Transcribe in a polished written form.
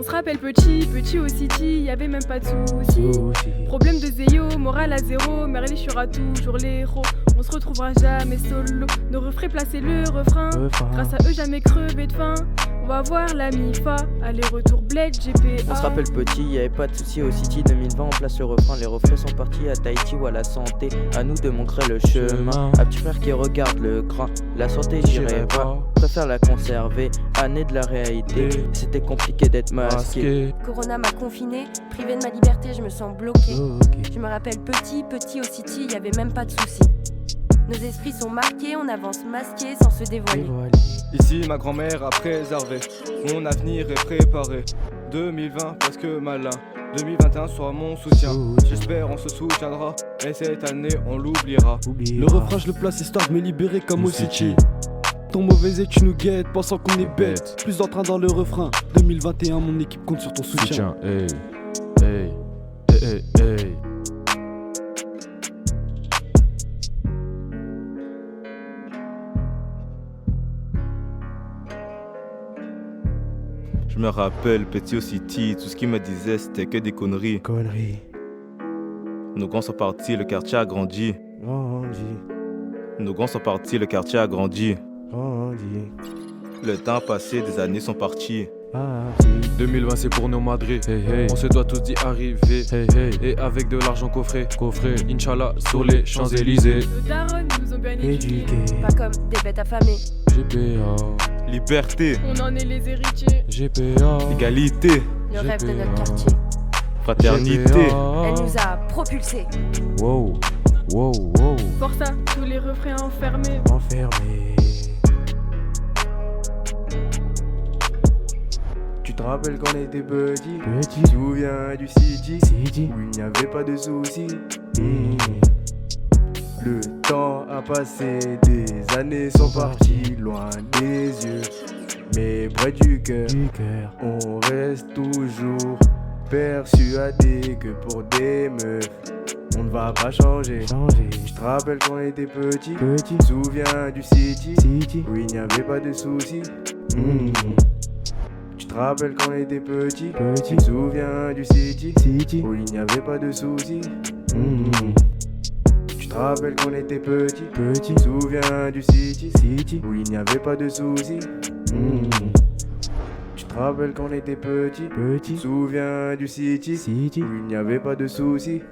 se rappelle petit au city, y avait même pas de soucis. Problème de zéyo, morale à zéro, Merli sera toujours les héros. On se retrouvera jamais solo, nos refrains placer le refrain. Grâce à eux jamais crevé de faim. On va voir la MIFA, aller-retour Bled, GPA. On se rappelle petit, y avait pas de soucis au City 2020, on place le refrain. Les refrains sont partis à Tahiti ou à la santé. À nous de montrer le chemin. À petit frère qui regarde le cran. La santé j'irai pas, préfère la conserver. Année de la réalité, c'était compliqué d'être masqué. Corona m'a confiné, privé de ma liberté, je me sens bloqué. Je me rappelle petit au City, y avait même pas de soucis. Nos esprits sont marqués, on avance masqués sans se dévoiler. Ici ma grand-mère a préservé, mon avenir est préparé. 2020 presque malin, 2021 sera mon soutien. J'espère on se soutiendra, et cette année on l'oubliera. Le refrain je le place histoire de me libérer comme au City. Ton mauvais œil tu nous guettes, pensant qu'on est bête. Plus d'entrain dans le refrain, 2021 mon équipe compte sur ton soutien. Hey, hey, hey, hey. Je me rappelle, petit au City, tout ce qu'il me disait c'était que des conneries. Nos grands sont partis, le quartier a grandi. Nos grands sont partis, le quartier a grandi. Le temps a passé, des années sont parties. 2020 c'est pour nos madrés, on se doit tous d'y arriver, et avec de l'argent coffré, Inch'Allah sur les Champs-Élysées. Nos darons nous ont bien éduqués. Pas comme des bêtes affamées. GPA, Liberté, On en est les héritiers. GPA, égalité, Le rêve de notre quartier. fraternité. Elle nous a propulsés. Wow, wow, wow. Force à tous les refrains enfermés. Tu te rappelles quand on était petit, tu te souviens du City, où il n'y avait pas de soucis. Le temps a passé, des années sont parties, loin des yeux, mais près du cœur. On reste toujours persuadé que pour des meufs, on ne va pas changer. Tu te rappelles quand on était petit, tu te souviens du City, où il n'y avait pas de soucis. Tu te rappelles quand on était petit, tu te souviens du City, où il n'y avait pas de soucis. Tu te rappelles quand on était petit, tu te souviens du City, où il n'y avait pas de soucis. Tu te rappelles quand on était petit, tu te souviens du City, où il n'y avait pas de soucis.